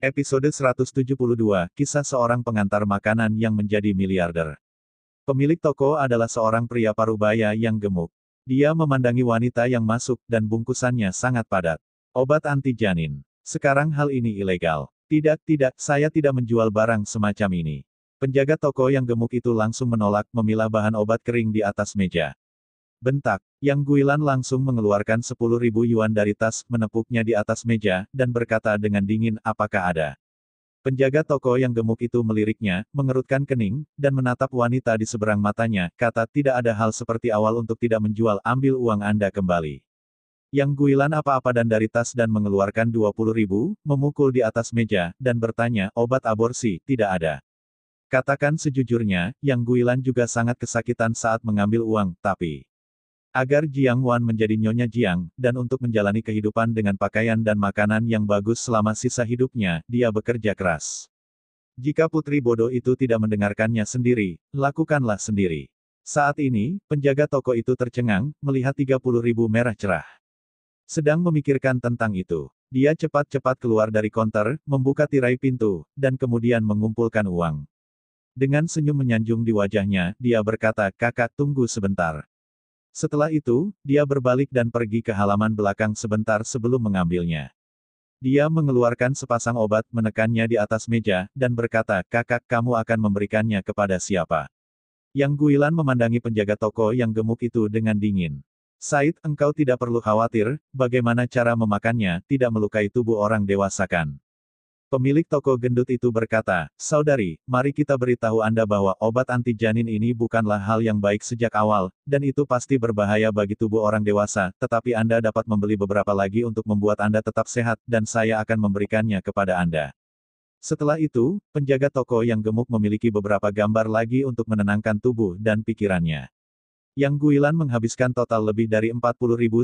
Episode 172, Kisah Seorang Pengantar Makanan yang Menjadi Miliarder. Pemilik toko adalah seorang pria parubaya yang gemuk. Dia memandangi wanita yang masuk dan bungkusannya sangat padat. Obat anti janin. Sekarang hal ini ilegal. Tidak, saya tidak menjual barang semacam ini. Penjaga toko yang gemuk itu langsung menolak memilah bahan obat kering di atas meja. Bentak, Yang Guilan langsung mengeluarkan 10.000 yuan dari tas, menepuknya di atas meja, dan berkata dengan dingin, apakah ada? Penjaga toko yang gemuk itu meliriknya, mengerutkan kening, dan menatap wanita di seberang matanya, kata tidak ada hal seperti awal untuk tidak menjual, ambil uang Anda kembali. Yang Guilan apa-apa dan dari tas dan mengeluarkan 20.000, memukul di atas meja, dan bertanya, obat aborsi, tidak ada. Katakan sejujurnya, Yang Guilan juga sangat kesakitan saat mengambil uang, tapi agar Jiang Wan menjadi Nyonya Jiang, dan untuk menjalani kehidupan dengan pakaian dan makanan yang bagus selama sisa hidupnya, dia bekerja keras. Jika putri bodoh itu tidak mendengarkannya sendiri, lakukanlah sendiri. Saat ini, penjaga toko itu tercengang, melihat 30.000 merah cerah. Sedang memikirkan tentang itu, dia cepat-cepat keluar dari konter, membuka tirai pintu, dan kemudian mengumpulkan uang. Dengan senyum menyanjung di wajahnya, dia berkata, kakak tunggu sebentar. Setelah itu, dia berbalik dan pergi ke halaman belakang sebentar sebelum mengambilnya. Dia mengeluarkan sepasang obat, menekannya di atas meja, dan berkata, kakak kamu akan memberikannya kepada siapa? Yang Guilan memandangi penjaga toko yang gemuk itu dengan dingin. Said, engkau tidak perlu khawatir, bagaimana cara memakannya, tidak melukai tubuh orang dewasa kan? Pemilik toko gendut itu berkata, saudari, mari kita beritahu Anda bahwa obat anti janin ini bukanlah hal yang baik sejak awal, dan itu pasti berbahaya bagi tubuh orang dewasa, tetapi Anda dapat membeli beberapa lagi untuk membuat Anda tetap sehat, dan saya akan memberikannya kepada Anda. Setelah itu, penjaga toko yang gemuk memiliki beberapa gambar lagi untuk menenangkan tubuh dan pikirannya. Yang Guilan menghabiskan total lebih dari 40.000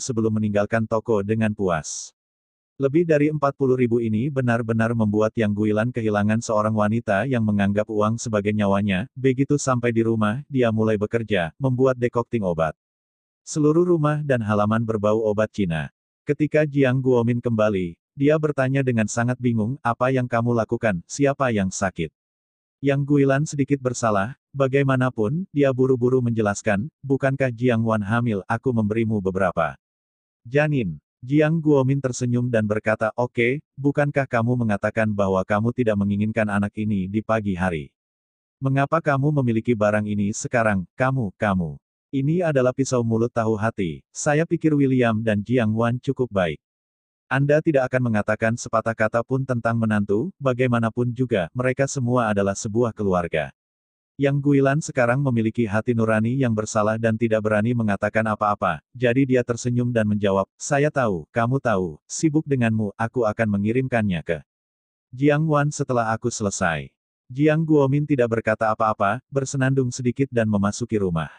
sebelum meninggalkan toko dengan puas. Lebih dari 40.000 ini benar-benar membuat Yang Guilan kehilangan seorang wanita yang menganggap uang sebagai nyawanya. Begitu sampai di rumah, dia mulai bekerja, membuat dekokting obat. Seluruh rumah dan halaman berbau obat Cina. Ketika Jiang Guomin kembali, dia bertanya dengan sangat bingung, apa yang kamu lakukan, siapa yang sakit? Yang Guilan sedikit bersalah, bagaimanapun, dia buru-buru menjelaskan, bukankah Jiang Wan hamil, aku memberimu beberapa janin. Jiang Guomin tersenyum dan berkata, oke, bukankah kamu mengatakan bahwa kamu tidak menginginkan anak ini di pagi hari? Mengapa kamu memiliki barang ini sekarang, kamu? Ini adalah pisau mulut tahu hati, saya pikir William dan Jiang Wan cukup baik. Anda tidak akan mengatakan sepatah kata pun tentang menantu, bagaimanapun juga, mereka semua adalah sebuah keluarga. Yang Guilan sekarang memiliki hati nurani yang bersalah dan tidak berani mengatakan apa-apa, jadi dia tersenyum dan menjawab, saya tahu, kamu tahu, sibuk denganmu, aku akan mengirimkannya ke Jiang Wan setelah aku selesai. Jiang Guomin tidak berkata apa-apa, bersenandung sedikit dan memasuki rumah.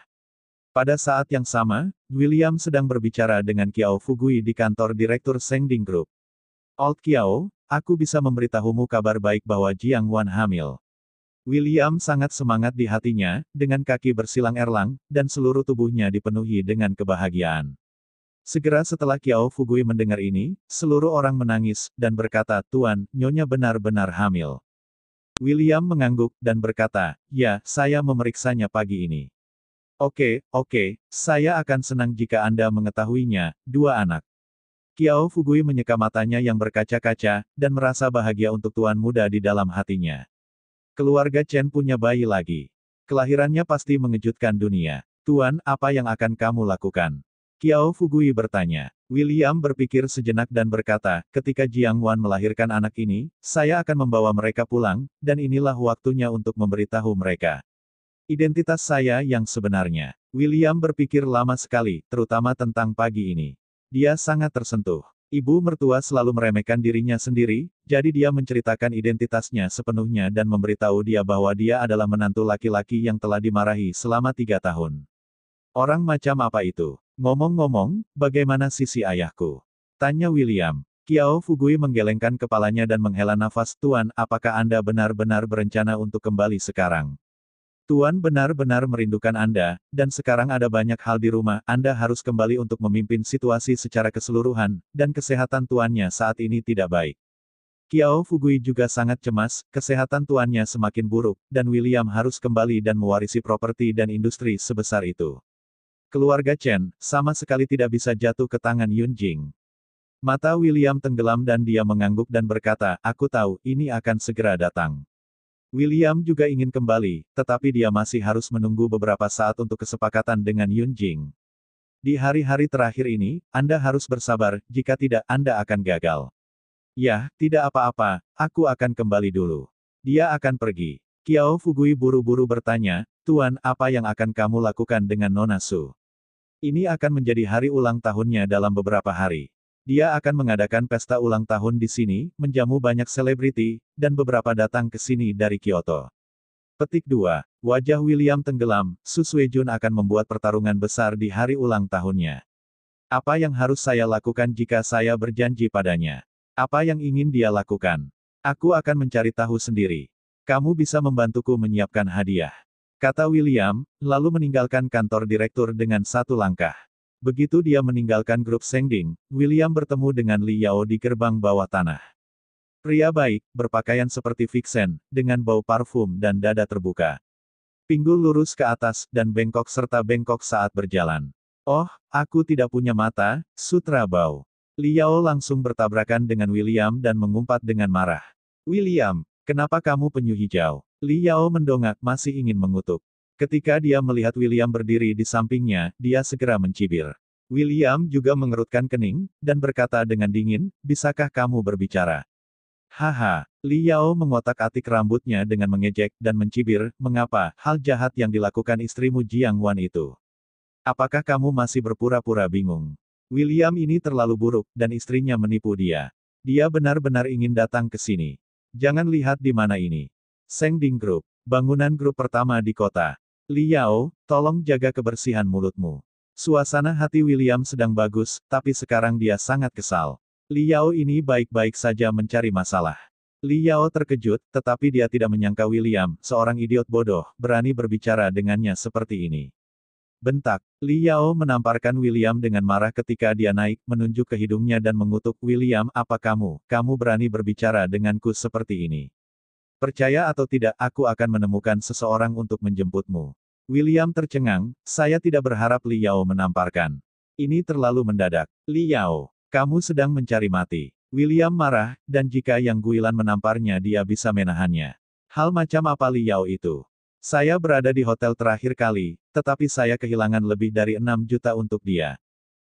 Pada saat yang sama, William sedang berbicara dengan Kiao Fugui di kantor Direktur Sengding Group. Old Kiao, aku bisa memberitahumu kabar baik bahwa Jiang Wan hamil. William sangat semangat di hatinya, dengan kaki bersilang erlang, dan seluruh tubuhnya dipenuhi dengan kebahagiaan. Segera setelah Kiao Fugui mendengar ini, seluruh orang menangis, dan berkata, Tuan, Nyonya benar-benar hamil. William mengangguk, dan berkata, ya, saya memeriksanya pagi ini. Oke, saya akan senang jika Anda mengetahuinya, 2 anak. Kiao Fugui menyeka matanya yang berkaca-kaca, dan merasa bahagia untuk tuan muda di dalam hatinya. Keluarga Chen punya bayi lagi. Kelahirannya pasti mengejutkan dunia. Tuan, apa yang akan kamu lakukan? Kiao Fugui bertanya. William berpikir sejenak dan berkata, ketika Jiang Wan melahirkan anak ini, saya akan membawa mereka pulang, dan inilah waktunya untuk memberitahu mereka identitas saya yang sebenarnya. William berpikir lama sekali, terutama tentang pagi ini. Dia sangat tersentuh. Ibu mertua selalu meremehkan dirinya sendiri, jadi dia menceritakan identitasnya sepenuhnya dan memberitahu dia bahwa dia adalah menantu laki-laki yang telah dimarahi selama 3 tahun. Orang macam apa itu? Ngomong-ngomong, bagaimana sisi ayahku? Tanya William. Kiao Fugui menggelengkan kepalanya dan menghela nafas, Tuan, apakah Anda benar-benar berencana untuk kembali sekarang? Tuan benar-benar merindukan Anda, dan sekarang ada banyak hal di rumah, Anda harus kembali untuk memimpin situasi secara keseluruhan, dan kesehatan tuannya saat ini tidak baik. Qiao Fugui juga sangat cemas, kesehatan tuannya semakin buruk, dan William harus kembali dan mewarisi properti dan industri sebesar itu. Keluarga Chen, sama sekali tidak bisa jatuh ke tangan Yun Jing. Mata William tenggelam dan dia mengangguk dan berkata, aku tahu, ini akan segera datang. William juga ingin kembali, tetapi dia masih harus menunggu beberapa saat untuk kesepakatan dengan Yun Jing. Di hari-hari terakhir ini, Anda harus bersabar, jika tidak, Anda akan gagal. Ya, tidak apa-apa, aku akan kembali dulu. Dia akan pergi. Qiao Fugui buru-buru bertanya, Tuan, apa yang akan kamu lakukan dengan Nona Su? Ini akan menjadi hari ulang tahunnya dalam beberapa hari. Dia akan mengadakan pesta ulang tahun di sini, menjamu banyak selebriti, dan beberapa datang ke sini dari Kyoto. Petik 2. Wajah William tenggelam, Su Suejun akan membuat pertarungan besar di hari ulang tahunnya. Apa yang harus saya lakukan jika saya berjanji padanya? Apa yang ingin dia lakukan? Aku akan mencari tahu sendiri. Kamu bisa membantuku menyiapkan hadiah. Kata William, lalu meninggalkan kantor direktur dengan satu langkah. Begitu dia meninggalkan grup Sengding, William bertemu dengan Li Yao di gerbang bawah tanah. Pria baik, berpakaian seperti Vixen, dengan bau parfum dan dada terbuka. Pinggul lurus ke atas, dan bengkok serta bengkok saat berjalan. Oh, aku tidak punya mata, sutra bau. Li Yao langsung bertabrakan dengan William dan mengumpat dengan marah. William, kenapa kamu penyu hijau? Li Yao mendongak masih ingin mengutuk. Ketika dia melihat William berdiri di sampingnya, dia segera mencibir. William juga mengerutkan kening, dan berkata dengan dingin, bisakah kamu berbicara? Haha, Li Yao mengotak-atik rambutnya dengan mengejek dan mencibir, mengapa, hal jahat yang dilakukan istrimu Jiang Wan itu? Apakah kamu masih berpura-pura bingung? William ini terlalu buruk, dan istrinya menipu dia. Dia benar-benar ingin datang ke sini. Jangan lihat di mana ini. Sengding Group, bangunan grup pertama di kota. Li Yao, tolong jaga kebersihan mulutmu. Suasana hati William sedang bagus, tapi sekarang dia sangat kesal. Li Yao ini baik-baik saja mencari masalah. Li Yao terkejut, tetapi dia tidak menyangka William, seorang idiot bodoh, berani berbicara dengannya seperti ini. Bentak, Li Yao menamparkan William dengan marah ketika dia naik, menunjuk ke hidungnya dan mengutuk, William, apa kamu berani berbicara denganku seperti ini? Percaya atau tidak, aku akan menemukan seseorang untuk menjemputmu. William tercengang, saya tidak berharap Li Yao menamparkan. Ini terlalu mendadak. Li Yao, kamu sedang mencari mati. William marah, dan jika Yang Guilan menamparnya dia bisa menahannya. Hal macam apa Li Yao itu? Saya berada di hotel terakhir kali, tetapi saya kehilangan lebih dari 6 juta untuk dia.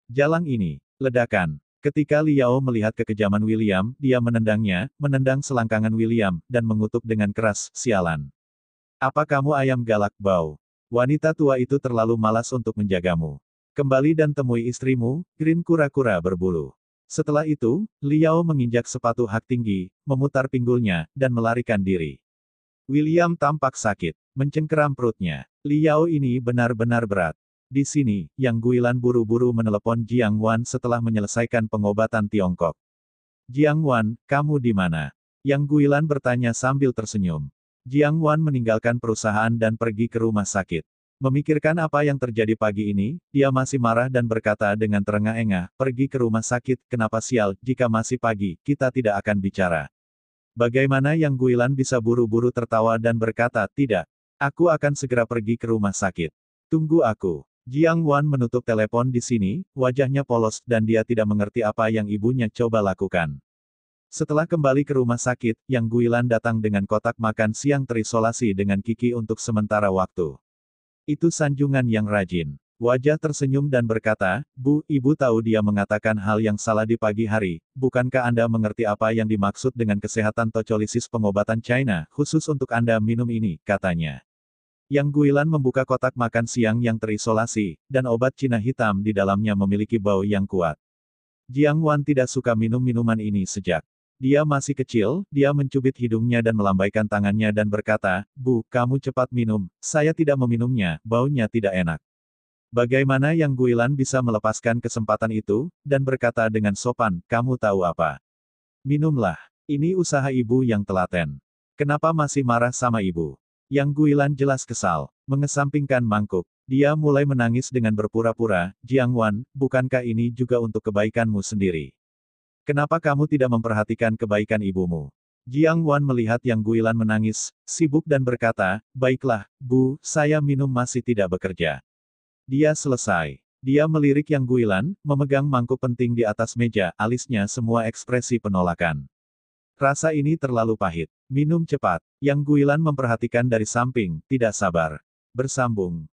Jalang ini. Ledakan. Ketika Li Yao melihat kekejaman William, dia menendangnya, menendang selangkangan William, dan mengutuk dengan keras, sialan. Apa kamu ayam galak bau? Wanita tua itu terlalu malas untuk menjagamu. Kembali dan temui istrimu, Green kura-kura berbulu. Setelah itu, Li Yao menginjak sepatu hak tinggi, memutar pinggulnya, dan melarikan diri. William tampak sakit, mencengkeram perutnya. Li Yao ini benar-benar berat. Di sini, Yang Guilan buru-buru menelepon Jiang Wan setelah menyelesaikan pengobatan Tiongkok. Jiang Wan, kamu di mana? Yang Guilan bertanya sambil tersenyum. Jiang Wan meninggalkan perusahaan dan pergi ke rumah sakit. Memikirkan apa yang terjadi pagi ini, dia masih marah dan berkata dengan terengah-engah, pergi ke rumah sakit, kenapa sial, jika masih pagi, kita tidak akan bicara. Bagaimana Yang Guilan bisa buru-buru tertawa dan berkata, tidak. Aku akan segera pergi ke rumah sakit. Tunggu aku. Jiang Wan menutup telepon di sini, wajahnya polos, dan dia tidak mengerti apa yang ibunya coba lakukan. Setelah kembali ke rumah sakit, Yang Guilan datang dengan kotak makan siang terisolasi dengan Kiki untuk sementara waktu. Itu sanjungan yang rajin. Wajah tersenyum dan berkata, Bu, Ibu tahu dia mengatakan hal yang salah di pagi hari, bukankah Anda mengerti apa yang dimaksud dengan kesehatan tocolisis pengobatan China, khusus untuk Anda minum ini, katanya. Yang Guilan membuka kotak makan siang yang terisolasi, dan obat Cina hitam di dalamnya memiliki bau yang kuat. Jiang Wan tidak suka minum minuman ini sejak dia masih kecil, dia mencubit hidungnya dan melambaikan tangannya dan berkata, Bu, kamu cepat minum, saya tidak meminumnya, baunya tidak enak. Bagaimana Yang Guilan bisa melepaskan kesempatan itu, dan berkata dengan sopan, kamu tahu apa? Minumlah. Ini usaha ibu yang telaten. Kenapa masih marah sama ibu? Yang Guilan jelas kesal. Mengesampingkan mangkuk. Dia mulai menangis dengan berpura-pura, Jiang Wan, bukankah ini juga untuk kebaikanmu sendiri? Kenapa kamu tidak memperhatikan kebaikan ibumu? Jiang Wan melihat Yang Guilan menangis, sibuk dan berkata, baiklah, Bu, saya minum masih tidak bekerja. Dia selesai. Dia melirik Yang Guilan, memegang mangkuk penting di atas meja, alisnya semua ekspresi penolakan. Rasa ini terlalu pahit. Minum cepat. Yang Guilan memperhatikan dari samping, tidak sabar. Bersambung.